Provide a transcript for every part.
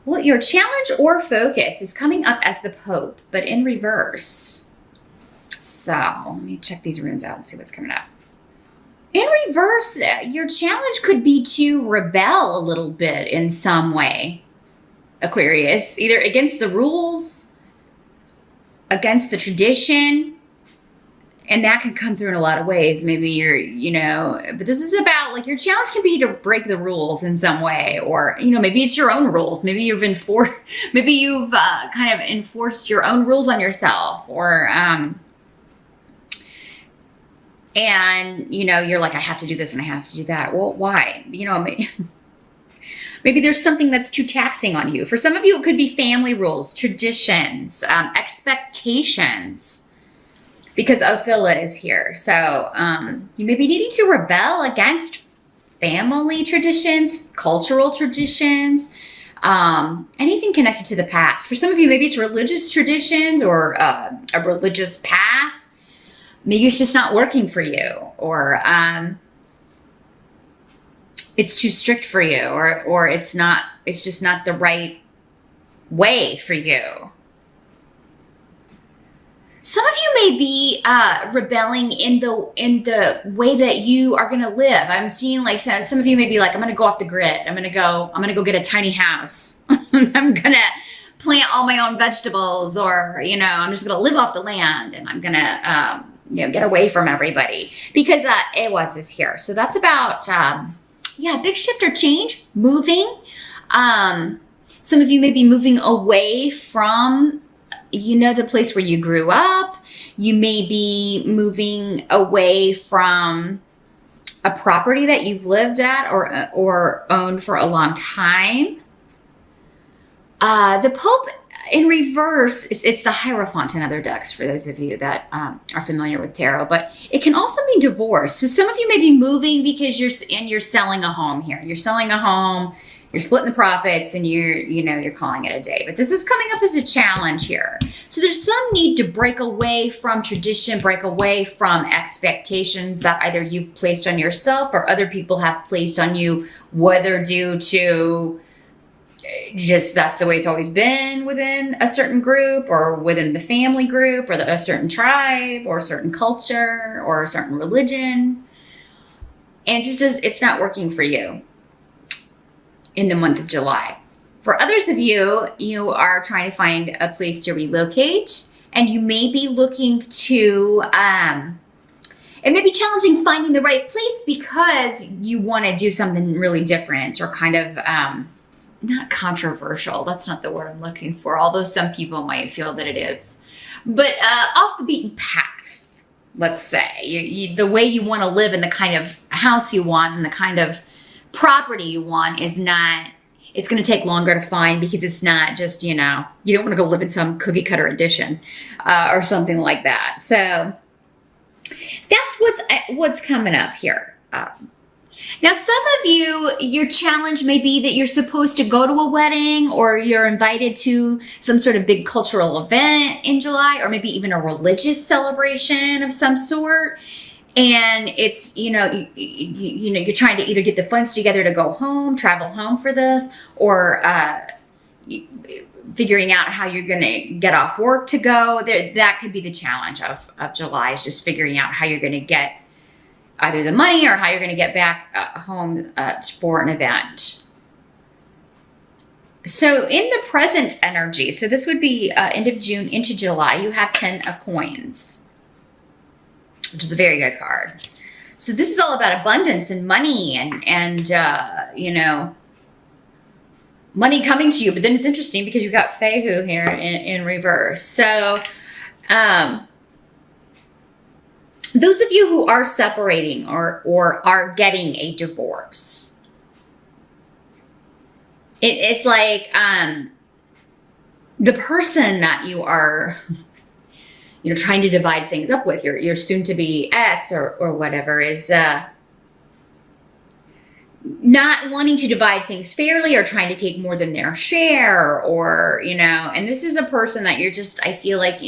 Well, your challenge or focus is coming up as the Pope, but in reverse. So let me check these runes out and see what's coming up. In reverse, your challenge could be to rebel a little bit in some way, Aquarius, either against the rules, against the tradition. And that can come through in a lot of ways. Maybe you're, but this is about like your challenge can be to break the rules in some way, or, maybe it's your own rules. Maybe you've kind of enforced your own rules on yourself, or, and, you're like, I have to do this and I have to do that. Well, why? Maybe there's something that's too taxing on you. For some of you, it could be family rules, traditions, expectations. Because Ophelia is here. So you may be needing to rebel against family traditions, cultural traditions, anything connected to the past. For some of you, maybe it's religious traditions or a religious path. Maybe it's just not working for you, or it's too strict for you, or it's just not the right way for you. Some of you may be rebelling in the way that you are going to live. I'm seeing like some of you may be like, I'm going to go off the grid. I'm going to go get a tiny house. I'm going to plant all my own vegetables, or I'm just going to live off the land, and I'm going to get away from everybody, because Aquarius is here. So that's about big shift or change, moving. Some of you may be moving away from the place where you grew up. You may be moving away from a property that you've lived at or owned for a long time. The Pope in reverse, it's the Hierophant in other decks for those of you that are familiar with tarot, but it can also mean divorce. So some of you may be moving because you're selling a home here. You're selling a home. You're splitting the profits, and you're calling it a day. But this is coming up as a challenge here. So there's some need to break away from tradition, break away from expectations that either you've placed on yourself or other people have placed on you, whether due to just that's the way it's always been within a certain group, or within the family group, or a certain tribe, or a certain culture, or a certain religion. And it's not working for you in the month of July. For others of you, you are trying to find a place to relocate, and you may be looking to, it may be challenging finding the right place because you want to do something really different, or kind of, not controversial. That's not the word I'm looking for, although some people might feel that it is. But off the beaten path, let's say. The way you want to live, and the kind of house you want, and the kind of property you want is not, it's going to take longer to find, because it's not just, you don't want to go live in some cookie cutter addition or something like that. So that's what's coming up here. Now, some of you, your challenge may be that you're supposed to go to a wedding, or you're invited to some sort of big cultural event in July, or maybe even a religious celebration of some sort. And it's, you're trying to either get the funds together to go home, travel home for this, or figuring out how you're going to get off work to go. That could be the challenge of July, is just figuring out how you're going to get either the money, or how you're going to get back home for an event. So in the present energy, so this would be end of June into July, you have 10 of coins, which is a very good card. So this is all about abundance and money, and money coming to you. But then it's interesting because you've got Fehu here in reverse. So those of you who are separating or are getting a divorce, it's like the person that you are trying to divide things up with, your soon-to-be ex or whatever, is not wanting to divide things fairly, or trying to take more than their share, or, and this is a person that you're just, I feel like,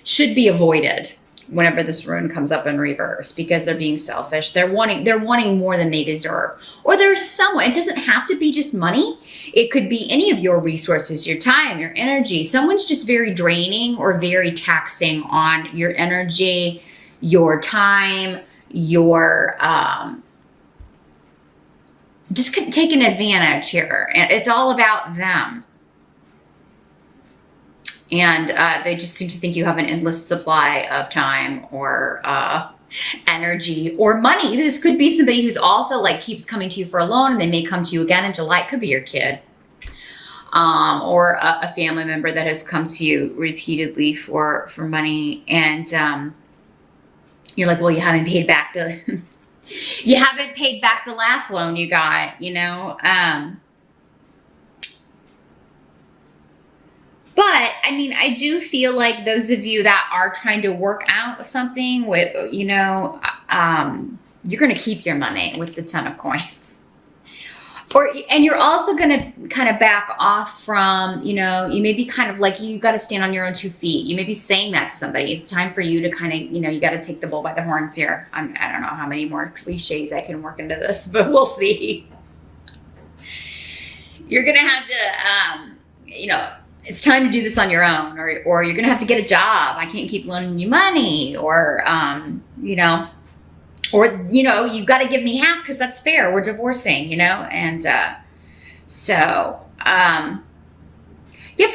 should be avoided. whenever this rune comes up in reverse, because they're being selfish. They're wanting more than they deserve. Or there's someone, it doesn't have to be just money. It could be any of your resources, your time, your energy. Someone's just very draining or very taxing on your energy, your time, your just taking advantage here. And it's all about them. And they just seem to think you have an endless supply of time or energy or money. This could be somebody who's also like keeps coming to you for a loan, and they may come to you again in July. It could be your kid, or a family member that has come to you repeatedly for money. And you're like, well, you haven't paid back the you haven't paid back the last loan you got, you know. But, I mean, I do feel like those of you that are trying to work out something with, you know, you're going to keep your money with the 10 of coins. And you're also going to kind of back off from, you know, you may be kind of like, you got to stand on your own 2 feet. You may be saying that to somebody. It's time for you to kind of, you know, you got to take the bull by the horns here. I don't know how many more cliches I can work into this, but we'll see. You're going to have to, you know, it's time to do this on your own, or you're going to have to get a job. I can't keep loaning you money, or, you know, you got to give me half because that's fair. We're divorcing, you know? And, yeah, for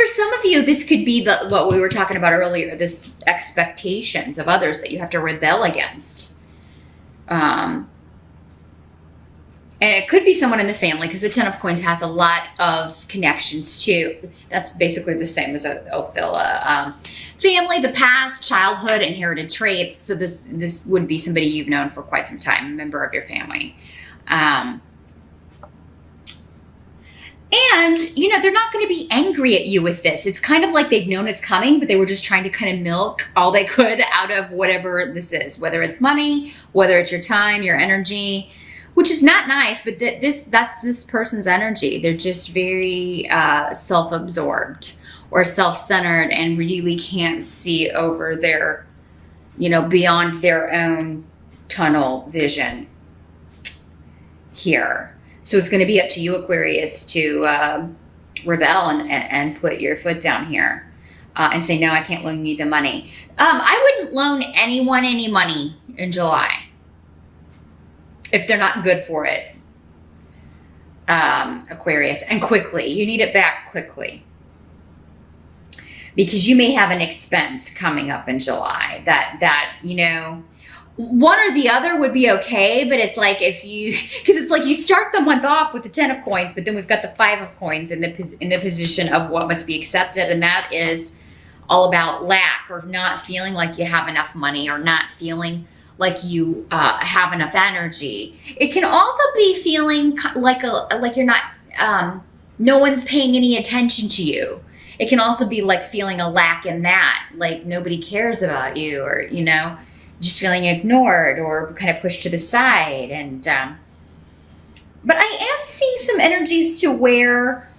some of you, this could be what we were talking about earlier, this expectations of others that you have to rebel against. And it could be someone in the family, because the 10 of coins has a lot of connections too. That's basically the same as Ophila. Family, the past, childhood, inherited traits. So this would be somebody you've known for quite some time, a member of your family. And, you know, they're not going to be angry at you with this. It's kind of like they've known it's coming, but they were just trying to kind of milk all they could out of whatever this is, whether it's money, whether it's your time, your energy, which is not nice, but that's this person's energy. They're just very self-absorbed or self-centered and really can't see over their, you know, beyond their own tunnel vision here. So it's going to be up to you, Aquarius, to rebel and put your foot down here and say, no, I can't loan you the money. I wouldn't loan anyone any money in July if they're not good for it, Aquarius, and quickly. You need it back quickly, because you may have an expense coming up in July that you know, one or the other would be okay, but it's like because it's like you start the month off with the 10 of coins, but then we've got the 5 of coins in the position of what must be accepted, and that is all about lack, or not feeling like you have enough money, or not feeling like you have enough energy. It can also be feeling like you're not, no one's paying any attention to you. It can also be like feeling a lack in that, like nobody cares about you, or, you know, just feeling ignored or kind of pushed to the side. And, but I am seeing some energies to where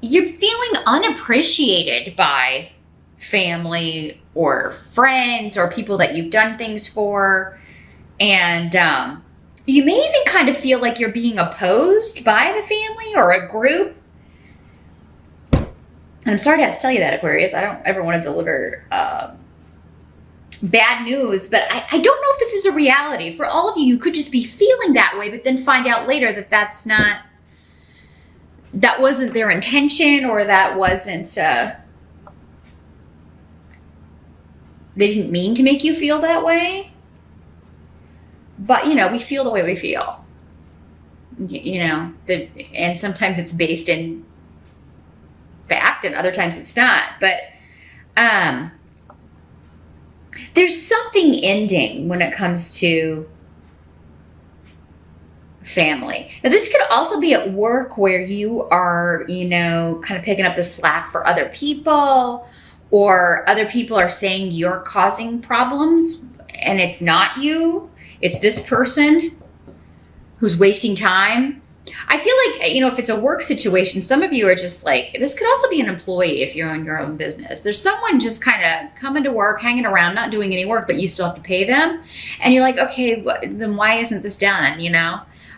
you're feeling unappreciated by family or friends or people that you've done things for. And you may even kind of feel like you're being opposed by the family or a group. And I'm sorry to have to tell you that, Aquarius. I don't ever want to deliver bad news, but I don't know if this is a reality. For all of you, you could just be feeling that way, but then find out later that that wasn't their intention, or that wasn't... they didn't mean to make you feel that way. But, you know, we feel the way we feel. You know, and sometimes it's based in fact, and other times it's not. But there's something ending when it comes to family. Now, this could also be at work, where you are, you know, kind of picking up the slack for other people, or other people are saying you're causing problems, and it's not you. It's this person who's wasting time I feel like, if it's a work situation, some of you are just like, this could also be an employee if you're on your own business. There's someone just kind of coming to work, hanging around, not doing any work, but you still have to pay them. And you're like, okay, then why isn't this done?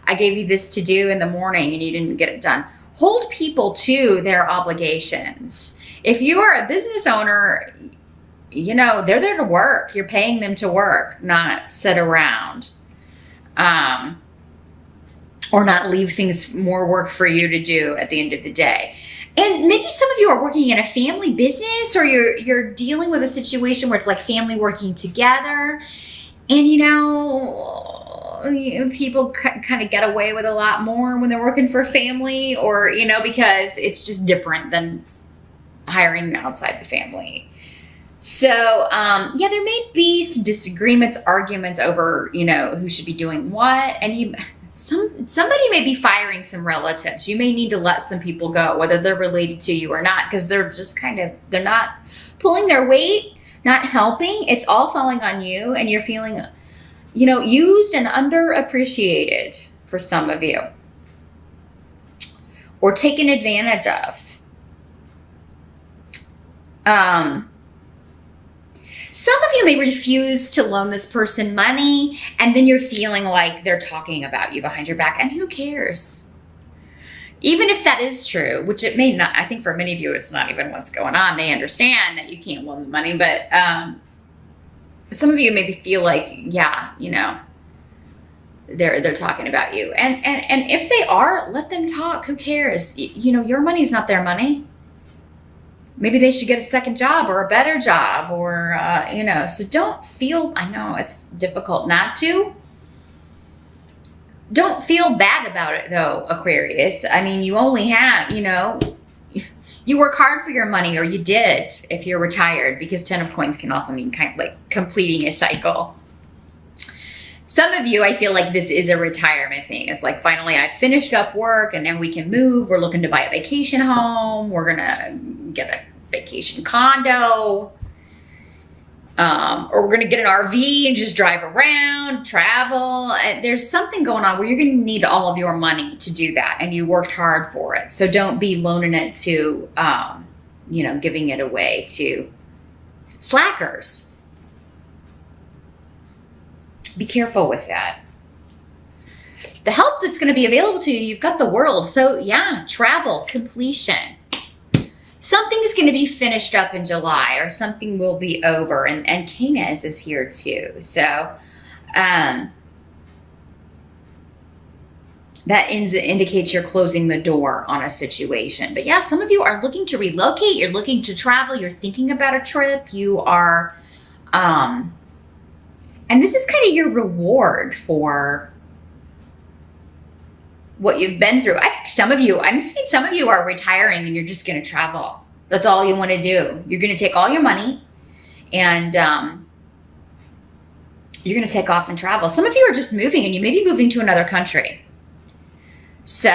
I gave you this to do in the morning and you didn't get it done. Hold people to their obligations. If you are a business owner, they're there to work. You're paying them to work, not sit around. Or not leave things more work for you to do at the end of the day. And maybe some of you are working in a family business, or you're dealing with a situation where it's like family working together. And, people kind of get away with a lot more when they're working for a family, or, because it's just different than hiring outside the family. So, there may be some disagreements, arguments over, who should be doing what. And somebody may be firing some relatives. You may need to let some people go, whether they're related to you or not, because they're just they're not pulling their weight, not helping. It's all falling on you, and you're feeling, used and underappreciated for some of you, or taken advantage of. Some of you may refuse to loan this person money, and then you're feeling like they're talking about you behind your back, and who cares? Even if that is true, which it may not, I think for many of you, it's not even what's going on. They understand that you can't loan the money, but some of you maybe feel like, they're talking about you. And if they are, let them talk. Who cares? Your money's not their money. Maybe they should get a second job or a better job, or, so don't feel, I know it's difficult not to. Don't feel bad about it though, Aquarius. I mean, you only have, you work hard for your money, or you did if you're retired, because 10 of coins can also mean kind of like completing a cycle. Some of you, I feel like this is a retirement thing. It's like, finally, I've finished up work and now we can move. We're looking to buy a vacation home. We're going to get a vacation condo. Or we're going to get an RV and just drive around, travel. There's something going on where you're going to need all of your money to do that. And you worked hard for it. So don't be loaning it to, giving it away to slackers. Be careful with that. The help that's going to be available to you, you've got the world. So travel, completion. Something is going to be finished up in July, or something will be over. And Canes is here too. So that indicates you're closing the door on a situation. But some of you are looking to relocate. You're looking to travel. You're thinking about a trip. You are... and this is kind of your reward for what you've been through. I think I'm seeing some of you are retiring and you're just going to travel. That's all you want to do. You're going to take all your money and you're going to take off and travel. Some of you are just moving, and you may be moving to another country. So,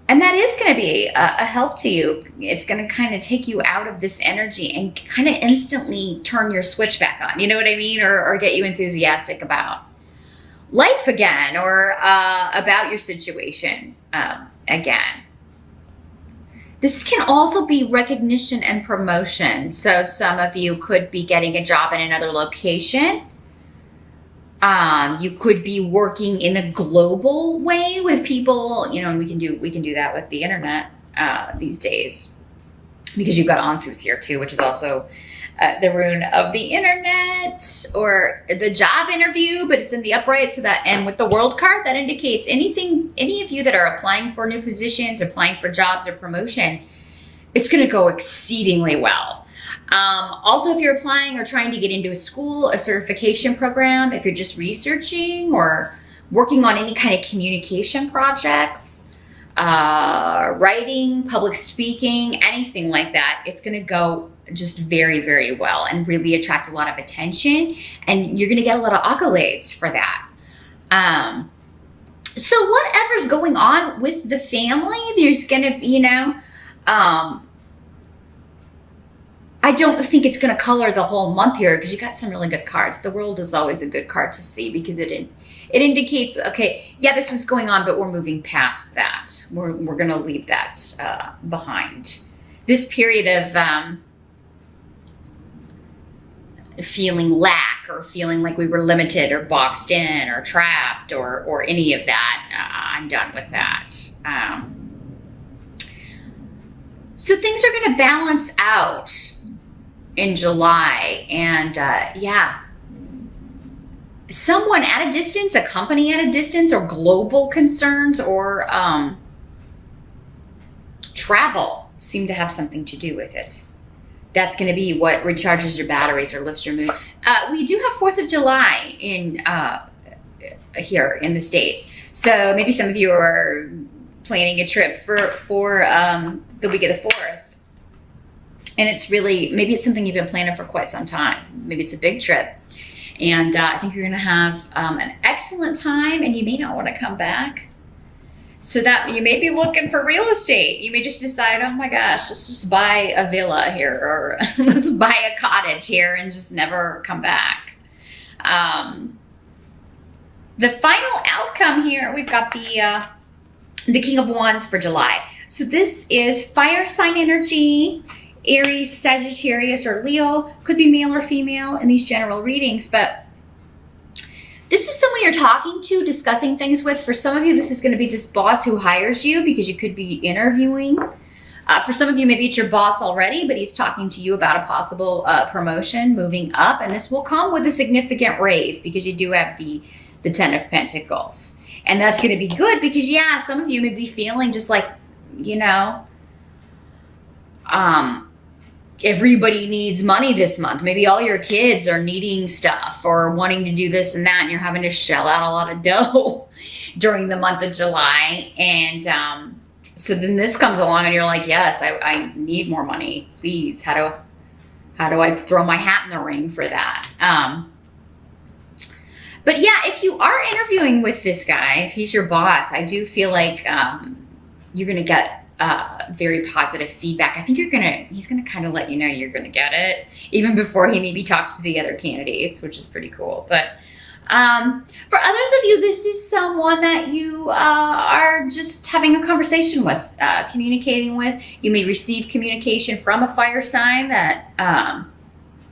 and that is going to be a help to you. It's going to kind of take you out of this energy and kind of instantly turn your switch back on. You know what I mean? Or get you enthusiastic about life again, or about your situation again. This can also be recognition and promotion. So some of you could be getting a job in another location. You could be working in a global way with people, and we can do that with the internet these days, because you've got Ansu's here too, which is also the rune of the internet, or the job interview, but it's in the upright. So that, and with the world card, that indicates any of you that are applying for new positions, applying for jobs or promotion, it's going to go exceedingly well. Also, if you're applying or trying to get into a school, a certification program, if you're just researching or working on any kind of communication projects, writing, public speaking, anything like that, it's going to go just very, very well and really attract a lot of attention. And you're going to get a lot of accolades for that. So whatever's going on with the family, there's going to be, I don't think it's going to color the whole month here because you got some really good cards. The World is always a good card to see because it indicates, okay, yeah, this was going on, but we're moving past that. We're going to leave that behind. This period of feeling lack or feeling like we were limited or boxed in or trapped or any of that, I'm done with that. So things are going to balance out in July, and yeah, someone at a distance, a company at a distance, or global concerns or travel seem to have something to do with it. That's going to be what recharges your batteries or lifts your mood. We do have 4th of July in here in the States, so maybe some of you are planning a trip for the week of the 4th. And it's really, maybe it's something you've been planning for quite some time. Maybe it's a big trip. And I think you're going to have an excellent time, and you may not want to come back. So that you may be looking for real estate. You may just decide, oh my gosh, let's just buy a villa here, or let's buy a cottage here and just never come back. The final outcome here, we've got the King of Wands for July. So this is fire sign energy. Aries, Sagittarius, or Leo. Could be male or female in these general readings, but this is someone you're talking to, discussing things with. For some of you, this is going to be this boss who hires you because you could be interviewing. For some of you, maybe it's your boss already, but he's talking to you about a possible promotion, moving up, and this will come with a significant raise because you do have the 10 of Pentacles. And that's going to be good because, yeah, some of you may be feeling just like, you know, everybody needs money this month. Maybe all your kids are needing stuff or wanting to do this and that, and you're having to shell out a lot of dough during the month of July. And so then this comes along and you're like, yes, I need more money, please. How do I throw my hat in the ring for that? But yeah, if you are interviewing with this guy, if he's your boss, I do feel like you're going to get very positive feedback. I think he's gonna kind of let you know you're gonna get it even before he maybe talks to the other candidates, which is pretty cool. But for others of you, this is someone that you are just having a conversation with, communicating with. You may receive communication from a fire sign that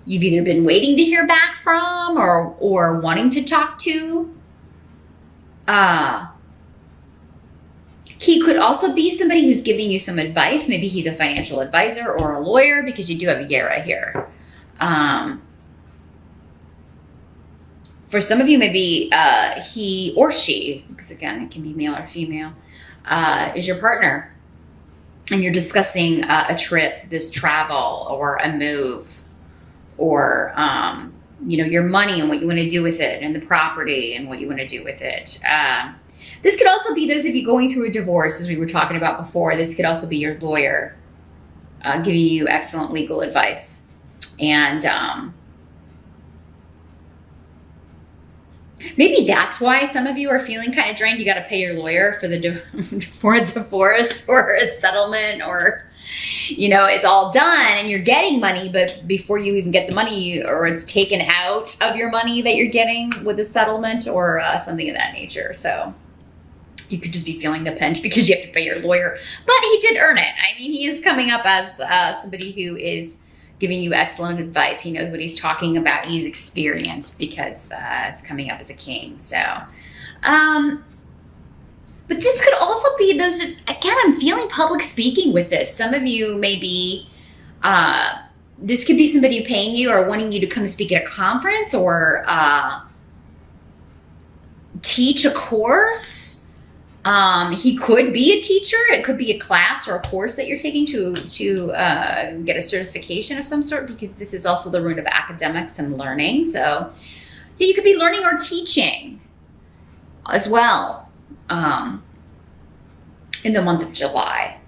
you've either been waiting to hear back from or wanting to talk to. He could also be somebody who's giving you some advice. Maybe he's a financial advisor or a lawyer because you do have a Yara here. For some of you, maybe he or she, because again, it can be male or female, is your partner. And you're discussing a trip, this travel, or a move, or you know, your money and what you want to do with it, and the property and what you want to do with it. This could also be those of you going through a divorce, as we were talking about before. This could also be your lawyer giving you excellent legal advice. And maybe that's why some of you are feeling kind of drained. You got to pay your lawyer for for a divorce or a settlement, or, you know, it's all done and you're getting money, but before you even get the money, or it's taken out of your money that you're getting with the settlement or something of that nature. So you could just be feeling the pinch because you have to pay your lawyer. But he did earn it. I mean, he is coming up as somebody who is giving you excellent advice. He knows what he's talking about. He's experienced because it's coming up as a king. So, but this could also be those, again, I'm feeling public speaking with this. Some of you may be, this could be somebody paying you or wanting you to come speak at a conference or teach a course. He could be a teacher. It could be a class or a course that you're taking to get a certification of some sort, because this is also the root of academics and learning. So yeah, you could be learning or teaching as well in the month of July.